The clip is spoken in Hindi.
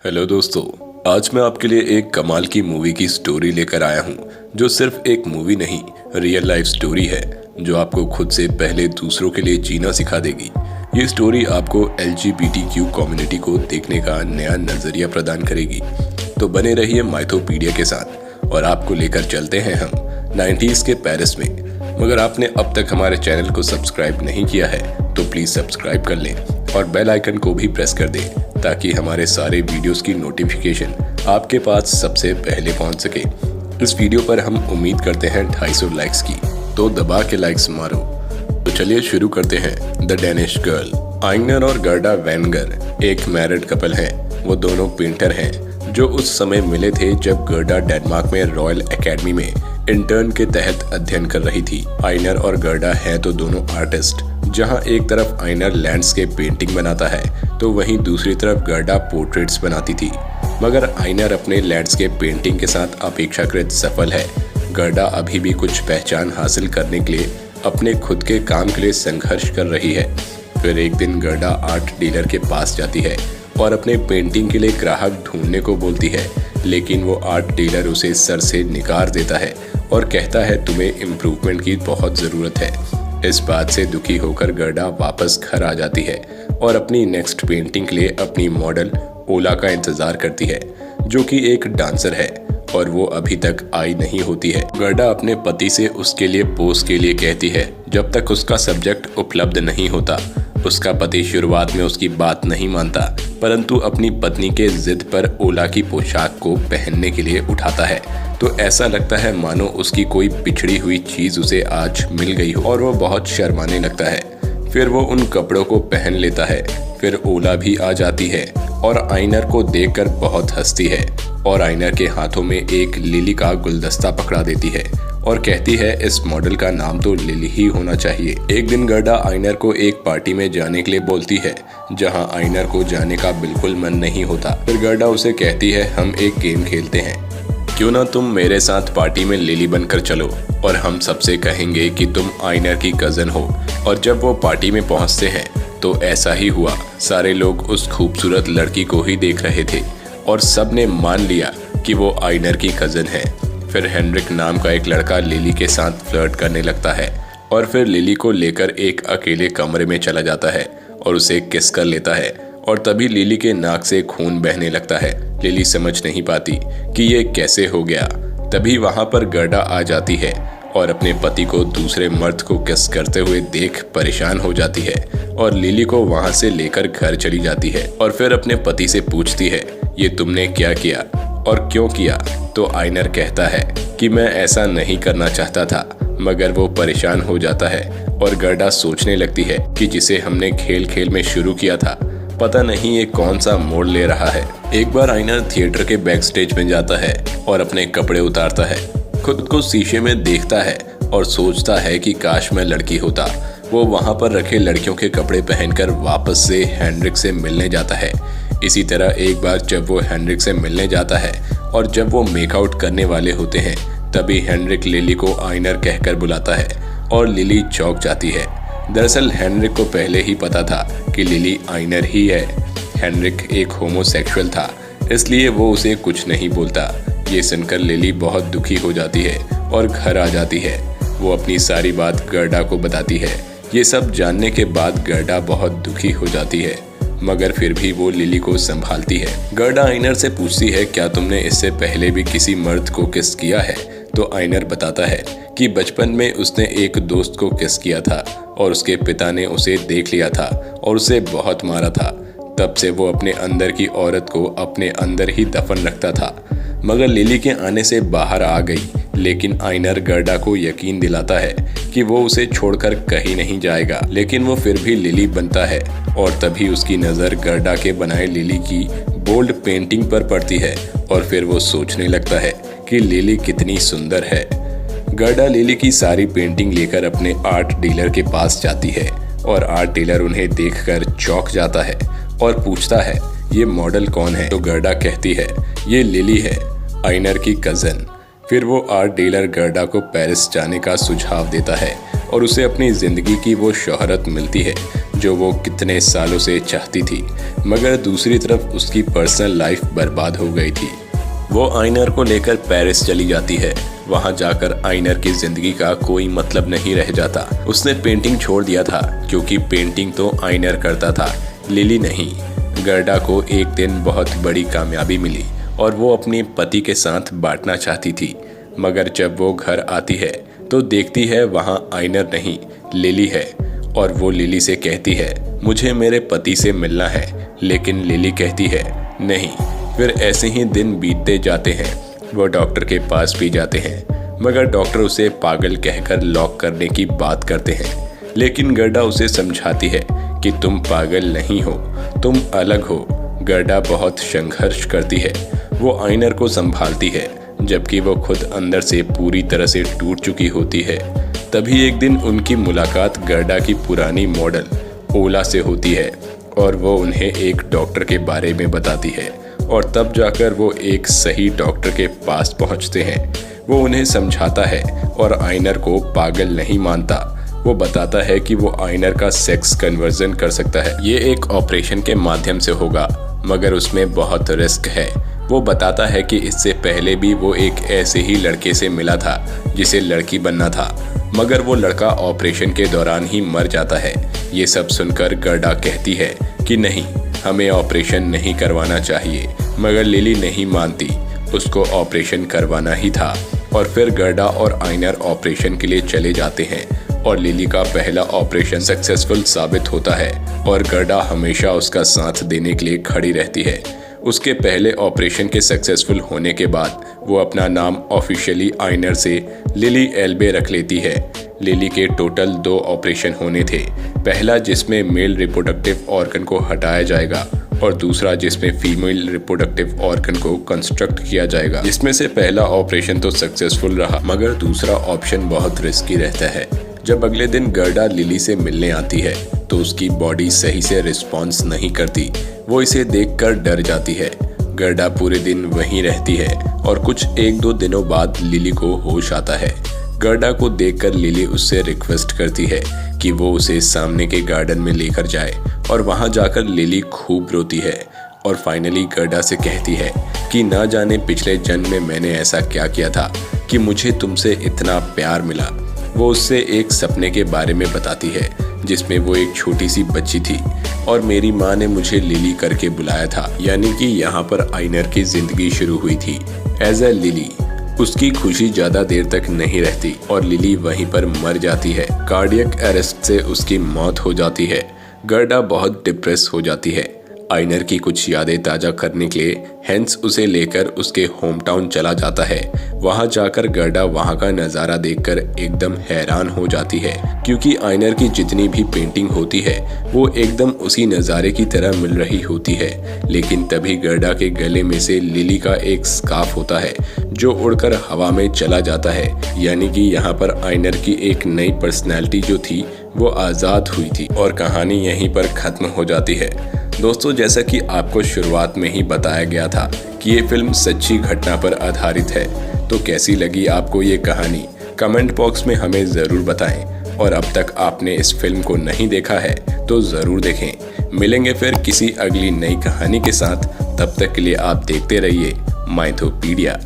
हेलो दोस्तों, आज मैं आपके लिए एक कमाल की मूवी की स्टोरी लेकर आया हूँ जो सिर्फ एक मूवी नहीं, रियल लाइफ स्टोरी है जो आपको खुद से पहले दूसरों के लिए जीना सिखा देगी। ये स्टोरी आपको LGBTQ कम्युनिटी को देखने का नया नजरिया प्रदान करेगी। तो बने रहिए माइथोपीडिया के साथ और आपको लेकर चलते हैं हम 90s के पेरिस में। मगर आपने अब तक हमारे चैनल को सब्सक्राइब नहीं किया है तो प्लीज सब्सक्राइब कर लें और बेल आइकन को भी प्रेस कर दें ताकि हमारे सारे वीडियोस की नोटिफिकेशन आपके पास सबसे पहले पहुंच सके। इस वीडियो पर हम उम्मीद करते हैं 250 लाइक्स की, तो दबा के लाइक्स मारो। तो चलिए शुरू करते हैं। The Danish girl. आइनर और गर्डा वेंगर एक मैरिड कपल हैं। वो दोनों पेंटर हैं जो उस समय मिले थे जब गर्डा डेनमार्क में रॉयल एकेडमी में इंटर्न के तहत अध्ययन कर रही थी। आइनर और गर्डा हैं तो दोनों आर्टिस्ट। जहां एक तरफ आइनर लैंडस्केप पेंटिंग बनाता है तो वहीं दूसरी तरफ गर्डा पोर्ट्रेट्स बनाती थी। मगर आइनर अपने लैंडस्केप पेंटिंग के साथ अपेक्षाकृत सफल है। गर्डा अभी भी कुछ पहचान हासिल करने के लिए अपने खुद के काम के लिए संघर्ष कर रही है। फिर एक दिन गर्डा आर्ट डीलर के पास जाती है और अपने पेंटिंग के लिए ग्राहक ढूंढने को बोलती है, लेकिन वो आर्ट डीलर उसे सर से निकाल देता है और कहता है तुम्हें इम्प्रूवमेंट की बहुत ज़रूरत है। इस बात से दुखी होकर गर्डा वापस घर आ जाती है और अपनी नेक्स्ट पेंटिंग के लिए अपनी मॉडल ओला का इंतजार करती है, जो कि एक डांसर है और वो अभी तक आई नहीं होती है। गर्डा अपने पति से उसके लिए पोज के लिए कहती है जब तक उसका सब्जेक्ट उपलब्ध नहीं होता। उसका पति शुरुआत में उसकी बात नहीं मानता, परंतु अपनी पत्नी के जिद पर ओला की पोशाक को पहनने के लिए उठाता है तो ऐसा लगता है मानो उसकी कोई बिछड़ी हुई चीज उसे आज मिल गई हो और वो बहुत शर्माने लगता है। फिर वो उन कपड़ों को पहन लेता है। फिर ओला भी आ जाती है और आइनर को देखकर बहुत हंसती है और आइनर के हाथों में एक लिली का गुलदस्ता पकड़ा देती है और कहती है इस मॉडल का नाम तो लिली ही होना चाहिए। एक दिन गर्डा आइनर को एक पार्टी में जाने के लिए बोलती है जहां आइनर को जाने का बिल्कुल मन नहीं होता। फिर गर्डा उसे कहती है हम एक गेम खेलते हैं, क्यों ना तुम मेरे साथ पार्टी में लिली बनकर चलो और हम सबसे कहेंगे कि तुम आइनर की कजन हो। और जब वो पार्टी में पहुंचते हैं तो ऐसा ही हुआ। सारे लोग उस खूबसूरत लड़की को ही देख रहे थे और सब ने मान लिया कि वो आइनर की कजन है। फिर हेनरिक नाम का एक लड़का लिली के साथ फ्लर्ट करने लगता है और फिर लिली को लेकर एक अकेले कमरे में चला जाता है और उसे किस कर लेता है और तभी लिली के नाक से खून बहने लगता है। लिली समझ नहीं पाती कि ये कैसे हो गया। तभी वहां पर गर्डा आ जाती है और अपने पति को दूसरे मर्द को किस करते हुए देख परेशान हो जाती है और लिली को वहां से लेकर घर चली जाती है और फिर अपने पति से पूछती है ये तुमने क्या किया और क्यों किया। तो आइनर कहता है कि मैं ऐसा नहीं करना चाहता था, मगर वो परेशान हो जाता है और गर्डा सोचने लगती है कि जिसे हमने खेल खेल में शुरू किया था पता नहीं ये कौन सा मोड़ ले रहा है। एक बार आइनर थिएटर के बैक स्टेज में जाता है और अपने कपड़े उतारता है, खुद को शीशे में देखता है और सोचता है कि काश मैं लड़की होता। वो वहां पर रखे लड़कियों के कपड़े पहनकर वापस से हेनरिक से मिलने जाता है। इसी तरह एक बार जब वो हेनरिक से मिलने जाता है और जब वो मेकआउट करने वाले होते हैं तभी हेनरिक लिली को आइनर कहकर बुलाता है और लिली चौंक जाती है। दरअसल हेनरिक को पहले ही पता था कि लिली आइनर ही है। हेनरिक एक होमोसेक्सुअल था, इसलिए वो उसे कुछ नहीं बोलता। ये सुनकर लिली बहुत दुखी हो जाती है और घर आ जाती है। वो अपनी सारी बात गर्डा को बताती है। ये सब जानने के बाद गर्डा बहुत दुखी हो जाती है, मगर फिर भी वो लिली को संभालती है। गर्डा आइनर से पूछती है क्या तुमने इससे पहले भी किसी मर्द को किस किया है। तो आइनर बताता है कि बचपन में उसने एक दोस्त को किस किया था और उसके पिता ने उसे देख लिया था और उसे बहुत मारा था। तब से वो अपने अंदर की औरत को अपने अंदर ही दफन रखता था, मगर लिली के आने से बाहर आ गई। लेकिन आइनर गर्डा को यकीन दिलाता है कि वो उसे छोड़कर कहीं नहीं जाएगा, लेकिन वो फिर भी लिली बनता है और तभी उसकी नज़र गर्डा के बनाए लिली की बोल्ड पेंटिंग पर पड़ती है और फिर वो सोचने लगता है कि लिली कितनी सुंदर है। गर्डा लिली की सारी पेंटिंग लेकर अपने आर्ट डीलर के पास जाती है और आर्ट डीलर उन्हें देखकर चौंक जाता है और पूछता है ये मॉडल कौन है। तो गर्डा कहती है ये लिली है, आइनर की कजन। फिर वो आर्ट डीलर गर्डा को पेरिस जाने का सुझाव देता है और उसे अपनी जिंदगी की वो शोहरत मिलती है जो वो कितने सालों से चाहती थी, मगर दूसरी तरफ उसकी पर्सनल लाइफ बर्बाद हो गई थी। वो आइनर को लेकर पेरिस चली जाती है। वहां जाकर आइनर की जिंदगी का कोई मतलब नहीं रह जाता। उसने पेंटिंग छोड़ दिया था क्योंकि पेंटिंग तो आइनर करता था, लिली नहीं। गर्डा को एक दिन बहुत बड़ी कामयाबी मिली और वो अपने पति के साथ बांटना चाहती थी, मगर जब वो घर आती है तो देखती है वहाँ आइनर नहीं, लिली है। और वो लिली से कहती है, मुझे मेरे पति से मिलना है, लेकिन लिली कहती है नहीं। फिर ऐसे ही दिन बीतते जाते हैं। वो डॉक्टर के पास भी जाते हैं, मगर डॉक्टर उसे पागल कहकर लॉक करने की बात करते हैं। लेकिन गर्डा उसे समझाती है कि तुम पागल नहीं हो, तुम अलग हो। गर्डा बहुत संघर्ष करती है। वो आइनर को संभालती है, जबकि वो खुद अंदर से पूरी तरह से टूट चुकी होती है। तभी एक दिन उनकी मुलाकात गर्डा की पुरानी मॉडल ओला से होती है और वो उन्हें एक डॉक्टर के बारे में बताती है, और तब जाकर वो एक सही डॉक्टर के पास पहुंचते हैं। वो उन्हें समझाता है और आइनर को पागल नहीं मानता। वो बताता है कि वो आइनर का सेक्स कन्वर्जन कर सकता है। ये एक ऑपरेशन के माध्यम से होगा, मगर उसमें बहुत रिस्क है। वो बताता है कि इससे पहले भी वो एक ऐसे ही लड़के से मिला था जिसे लड़की बनना था, मगर वो लड़का ऑपरेशन के दौरान ही मर जाता है। ये सब सुनकर गर्डा कहती है कि नहीं, हमें ऑपरेशन नहीं करवाना चाहिए, मगर लिली नहीं मानती, उसको ऑपरेशन करवाना ही था। और फिर गर्डा और आइनर ऑपरेशन के लिए चले जाते हैं और लिली का पहला ऑपरेशन सक्सेसफुल साबित होता है और गर्डा हमेशा उसका साथ देने के लिए खड़ी रहती है। उसके पहले ऑपरेशन के सक्सेसफुल होने के बाद वो अपना नाम ऑफिशियली आइनर से लिली एल्बे रख लेती है। लिली के टोटल 2 ऑपरेशन होने थे, पहला जिसमें मेल रिप्रोडक्टिव ऑर्गन को हटाया जाएगा और दूसरा जिसमें फीमेल रिप्रोडक्टिव ऑर्गन को कंस्ट्रक्ट किया जाएगा। इसमें से पहला ऑपरेशन तो सक्सेसफुल रहा, मगर दूसरा ऑप्शन बहुत रिस्की रहता है। जब अगले दिन गर्डा लिली से मिलने आती है तो उसकी बॉडी सही से रिस्पॉन्स नहीं करती। वो इसे देखकर डर जाती है। गर्डा पूरे दिन वहीं रहती है और कुछ 1-2 दिनों बाद लिली को होश आता है। गर्डा को देखकर लिली उससे रिक्वेस्ट करती है कि वो उसे सामने के गार्डन में लेकर जाए, और वहां जाकर लिली खूब रोती है और फाइनली गर्डा से कहती है कि ना जाने पिछले जन्म में मैंने ऐसा क्या किया था कि मुझे तुमसे इतना प्यार मिला। वो उससे एक सपने के बारे में बताती है जिसमें वो एक छोटी सी बच्ची थी और मेरी माँ ने मुझे लिली करके बुलाया था, यानी कि यहाँ पर आइनर की जिंदगी शुरू हुई थी एज ए लिली। उसकी खुशी ज्यादा देर तक नहीं रहती और लिली वहीं पर मर जाती है। कार्डियक अरेस्ट से उसकी मौत हो जाती है। गर्डा बहुत डिप्रेस हो जाती है। आइनर की कुछ यादें ताजा करने के लिए हेंस उसे लेकर उसके होम टाउन चला जाता है। वहां जाकर गर्डा वहां का नज़ारा देखकर एकदम हैरान हो जाती है, क्योंकि आइनर की जितनी भी पेंटिंग होती है वो एकदम उसी नज़ारे की तरह मिल रही होती है। लेकिन तभी गर्डा के गले में से लिली का एक स्कार्फ होता है जो उड़कर हवा में चला जाता है, यानी कि यहाँ पर आइनर की एक नई पर्सनैलिटी जो थी वो आज़ाद हुई थी और कहानी यहीं पर ख़त्म हो जाती है। दोस्तों, जैसा कि आपको शुरुआत में ही बताया गया था कि ये फिल्म सच्ची घटना पर आधारित है, तो कैसी लगी आपको ये कहानी कमेंट बॉक्स में हमें ज़रूर बताएं। और अब तक आपने इस फिल्म को नहीं देखा है तो ज़रूर देखें। मिलेंगे फिर किसी अगली नई कहानी के साथ, तब तक के लिए आप देखते रहिए माइथोपीडिया।